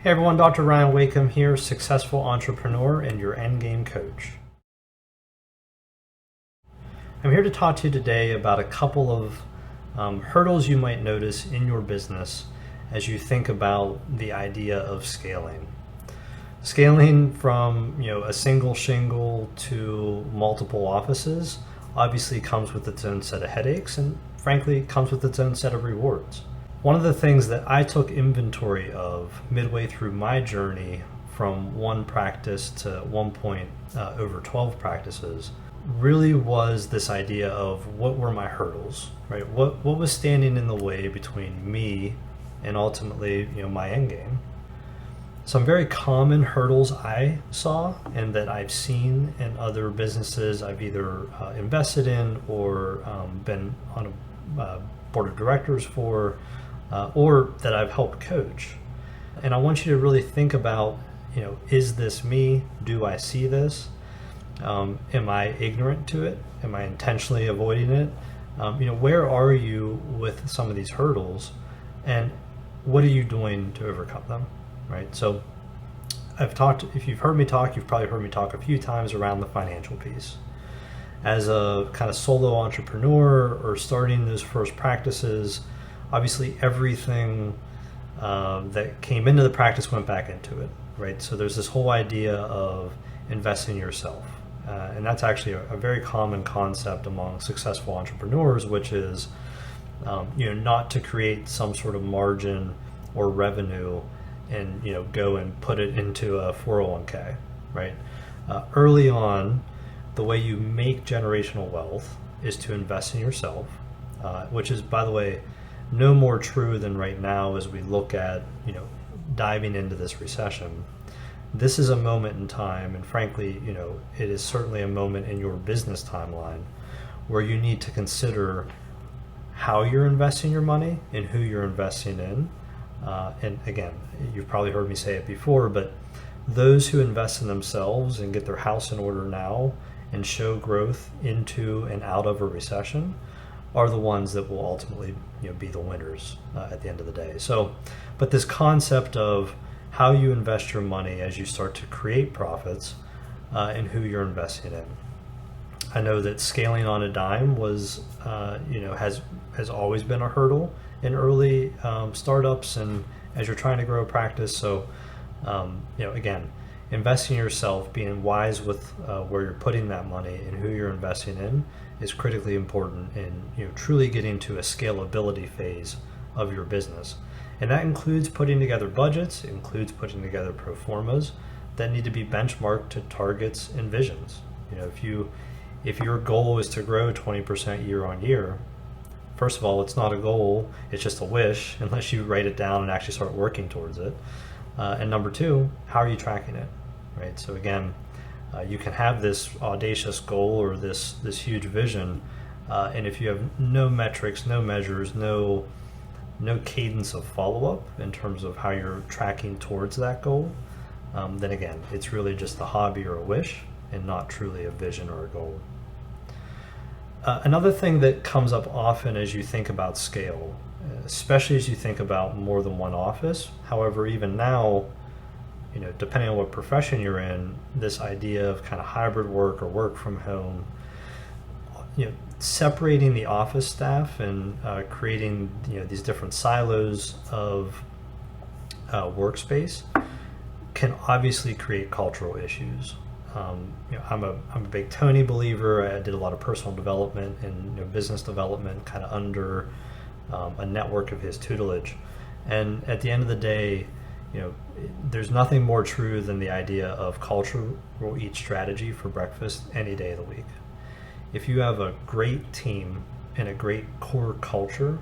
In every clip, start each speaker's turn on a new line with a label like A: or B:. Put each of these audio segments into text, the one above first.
A: Hey everyone, Dr. Ryan Wakim here, successful entrepreneur and your endgame coach. I'm here to talk to you today about a couple of hurdles you might notice in your business as you think about the idea of scaling. Scaling from a single shingle to multiple offices obviously comes with its own set of headaches and frankly comes with its own set of rewards. One of the things that I took inventory of midway through my journey from one practice to one point over 12 practices really was this idea of what were my hurdles, right? What was standing in the way between me and ultimately my end game. Some very common hurdles I saw and that I've seen in other businesses I've either invested in or been on a board of directors for, or that I've helped coach. And I want you to really think about, is this me? Do I see this? Am I ignorant to it? Am I intentionally avoiding it? Where are you with some of these hurdles, and what are you doing to overcome them, right? So if you've heard me talk, you've probably heard me talk a few times around the financial piece. As a kind of solo entrepreneur or starting those first practices, obviously everything that came into the practice went back into it, right? So there's this whole idea of investing in yourself. And that's actually a very common concept among successful entrepreneurs, which is not to create some sort of margin or revenue and go and put it into a 401k, right? Early on, the way you make generational wealth is to invest in yourself, which is, by the way, no more true than right now as we look at diving into this recession. This is a moment in time, and frankly, it is certainly a moment in your business timeline where you need to consider how you're investing your money and who you're investing in. And again, you've probably heard me say it before, but those who invest in themselves and get their house in order now and show growth into and out of a recession are the ones that will ultimately be the winners at the end of the day. So, but this concept of how you invest your money as you start to create profits and who you're investing in. I know that scaling on a dime was, has always been a hurdle in early startups and as you're trying to grow a practice. So, again, investing in yourself, being wise with where you're putting that money and who you're investing in is critically important in truly getting to a scalability phase of your business. And that includes putting together budgets, it includes putting together pro formas that need to be benchmarked to targets and visions. If your goal is to grow 20% year on year, first of all, it's not a goal, it's just a wish unless you write it down and actually start working towards it. And number two, how are you tracking it, right? So again, you can have this audacious goal or this huge vision, and if you have no metrics, no measures, no cadence of follow-up in terms of how you're tracking towards that goal, then again, it's really just a hobby or a wish and not truly a vision or a goal. Another thing that comes up often as you think about scale, especially as you think about more than one office. However, even now, depending on what profession you're in, this idea of kind of hybrid work or work from home, separating the office staff and creating these different silos of workspace can obviously create cultural issues. I'm a big Tony believer. I did a lot of personal development and business development kind of under a network of his tutelage. And at the end of the day, there's nothing more true than the idea of culture will eat strategy for breakfast any day of the week. If you have a great team and a great core culture,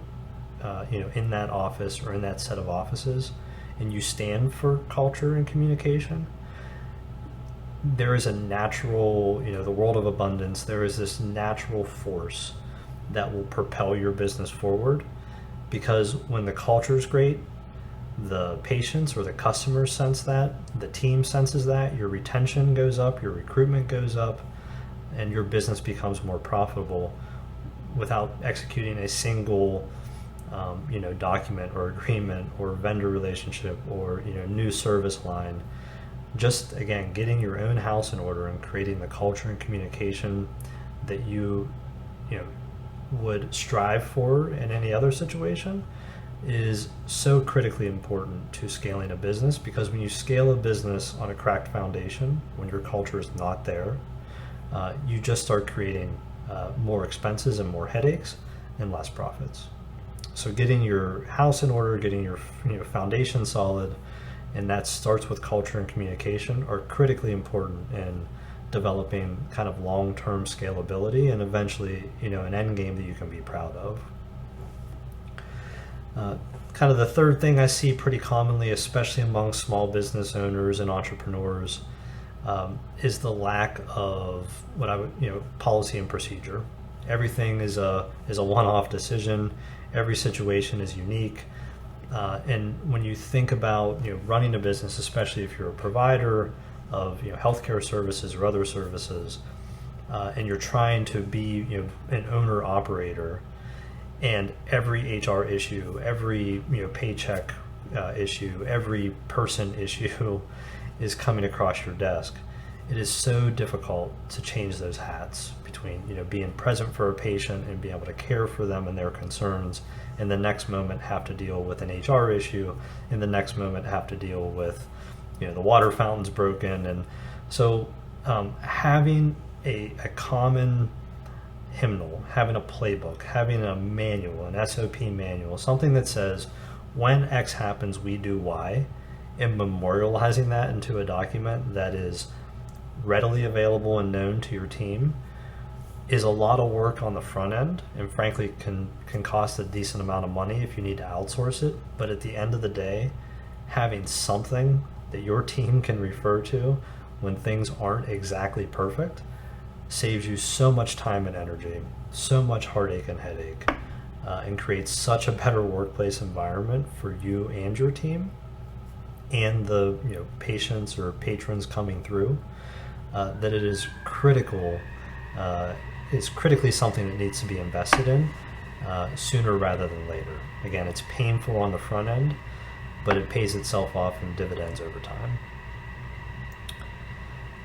A: in that office or in that set of offices, and you stand for culture and communication, there is a natural, the world of abundance, there is this natural force that will propel your business forward, because when the culture is great, the patients or the customers sense that, the team senses that, your retention goes up, your recruitment goes up, and your business becomes more profitable without executing a single document or agreement or vendor relationship or new service line. Just again, getting your own house in order and creating the culture and communication that you would strive for in any other situation is so critically important to scaling a business, because when you scale a business on a cracked foundation, when your culture is not there, you just start creating more expenses and more headaches and less profits. So getting your house in order, getting your foundation solid, and that starts with culture and communication, are critically important in developing kind of long-term scalability and eventually an end game that you can be proud of. Kind of the third thing I see pretty commonly, especially among small business owners and entrepreneurs, is the lack of what I would policy and procedure. Everything is a one-off decision. Every situation is unique. And when you think about running a business, especially if you're a provider of healthcare services or other services, and you're trying to be an owner operator, and every HR issue, every paycheck issue, every person issue is coming across your desk, it is so difficult to change those hats between being present for a patient and being able to care for them and their concerns, and the next moment have to deal with an HR issue, and the next moment have to deal with the water fountain's broken. And so having a common hymnal, having a playbook, having a manual, an SOP manual, something that says when X happens we do Y, and memorializing that into a document that is readily available and known to your team, is a lot of work on the front end, and frankly can cost a decent amount of money if you need to outsource it. But at the end of the day, having something that your team can refer to when things aren't exactly perfect saves you so much time and energy, so much heartache and headache, and creates such a better workplace environment for you and your team and the patients or patrons coming through, that it is critical. It's critically something that needs to be invested in sooner rather than later. Again, it's painful on the front end, but it pays itself off in dividends over time.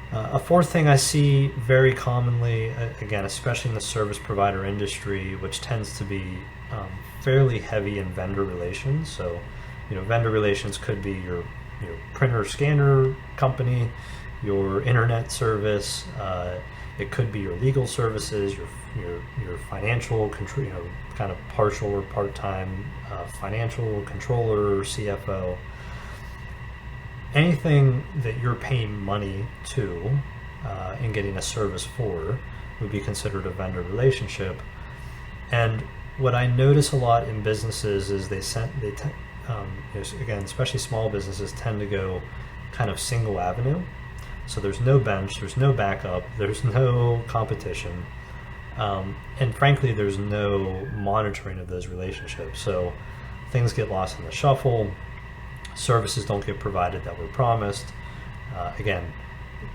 A: A fourth thing I see very commonly, again, especially in the service provider industry, which tends to be fairly heavy in vendor relations. So, vendor relations could be your printer scanner company, your internet service. It could be your legal services, your financial control, kind of partial or part-time financial controller, CFO. Anything that you're paying money to and getting a service for would be considered a vendor relationship. And what I notice a lot in businesses is again, especially small businesses, tend to go kind of single avenue. So there's no bench, there's no backup, there's no competition, and frankly, there's no monitoring of those relationships. So things get lost in the shuffle. Services don't get provided that were promised. Again,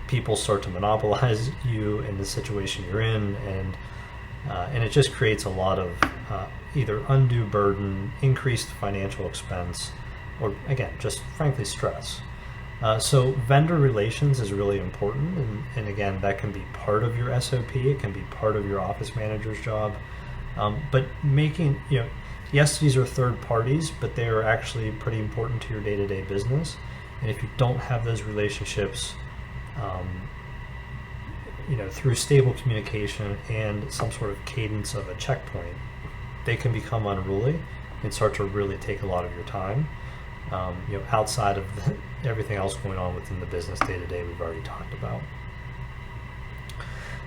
A: people start to monopolize you in the situation you're in, and it just creates a lot of either undue burden, increased financial expense, or again, just frankly stress. So vendor relations is really important, and again, that can be part of your SOP. It can be part of your office manager's job, but making yes, these are third parties, but they are actually pretty important to your day-to-day business. And if you don't have those relationships, through stable communication and some sort of cadence of a checkpoint, they can become unruly and start to really take a lot of your time. Outside of everything else going on within the business day-to-day we've already talked about.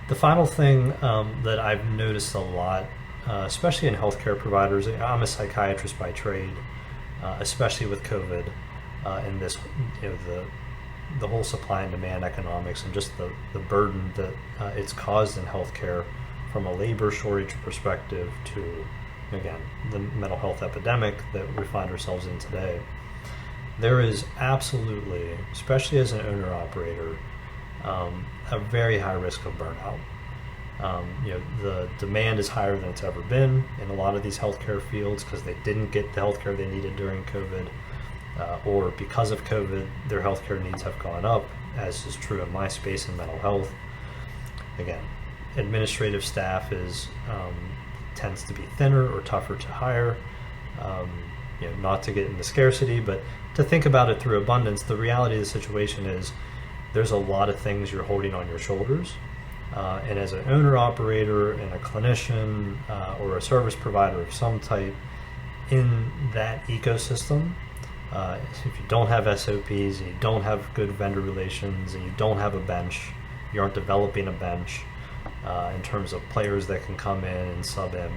A: The final thing that I've noticed a lot, especially in healthcare providers, I'm a psychiatrist by trade, especially with COVID and this, the whole supply and demand economics and just the burden that it's caused in healthcare from a labor shortage perspective to, again, the mental health epidemic that we find ourselves in today. There is absolutely, especially as an owner-operator, a very high risk of burnout. The demand is higher than it's ever been in a lot of these healthcare fields because they didn't get the healthcare they needed during COVID, or because of COVID, their healthcare needs have gone up, as is true in my space in mental health. Again, administrative staff tends to be thinner or tougher to hire. Not to get into scarcity, but to think about it through abundance. The reality of the situation is there's a lot of things you're holding on your shoulders. And as an owner operator and a clinician or a service provider of some type in that ecosystem, if you don't have SOPs and you don't have good vendor relations and you don't have a bench, you aren't developing a bench in terms of players that can come in and sub in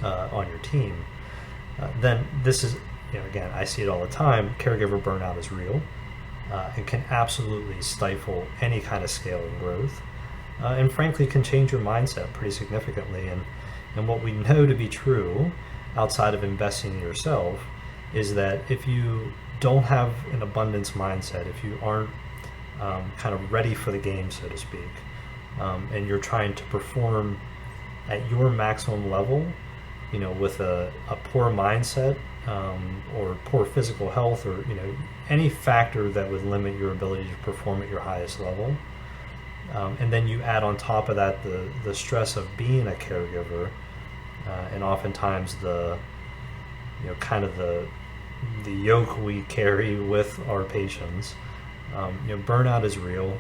A: on your team, then this is, again, I see it all the time. Caregiver burnout is real and can absolutely stifle any kind of scale and growth. And frankly can change your mindset pretty significantly. And what we know to be true outside of investing in yourself is that if you don't have an abundance mindset, if you aren't kind of ready for the game, so to speak, and you're trying to perform at your maximum level, with a poor mindset or poor physical health, or any factor that would limit your ability to perform at your highest level, and then you add on top of that the stress of being a caregiver, and oftentimes the kind of the yoke we carry with our patients. Burnout is real,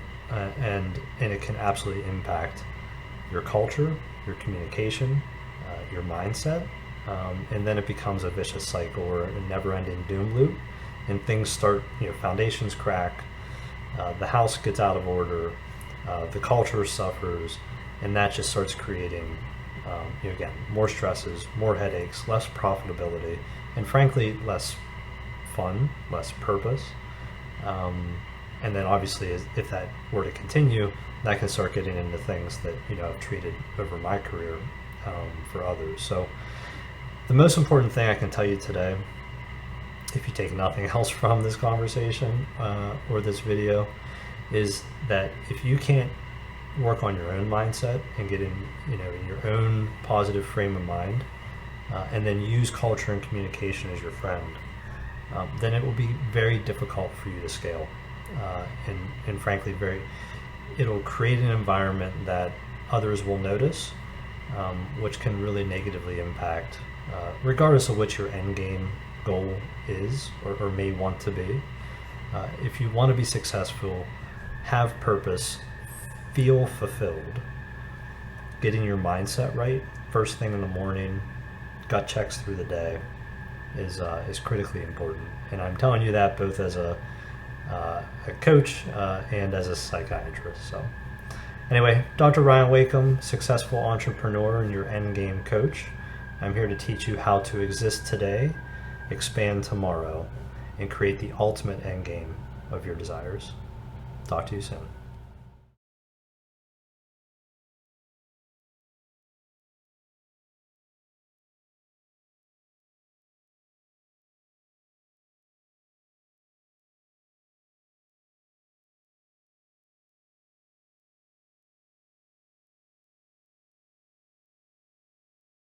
A: and it can absolutely impact your culture, your communication, your mindset, and then it becomes a vicious cycle or a never-ending doom loop, and things start, foundations crack, the house gets out of order, the culture suffers, and that just starts creating, again, more stresses, more headaches, less profitability, and frankly, less fun, less purpose. And then obviously, if that were to continue, that can start getting into things that, I've treated over my career for others. So the most important thing I can tell you today, if you take nothing else from this conversation or this video, is that if you can't work on your own mindset and get in your own positive frame of mind, and then use culture and communication as your friend, then it will be very difficult for you to scale. And frankly, it'll create an environment that others will notice, which can really negatively impact, regardless of what your end game goal is or may want to be. If you want to be successful, have purpose, feel fulfilled, getting your mindset right first thing in the morning, gut checks through the day is critically important. And I'm telling you that both as a coach and as a psychiatrist. So anyway, Dr. Ryan Wakim, successful entrepreneur and your end game coach. I'm here to teach you how to exist today, expand tomorrow, and create the ultimate end game of your desires. Talk to you soon.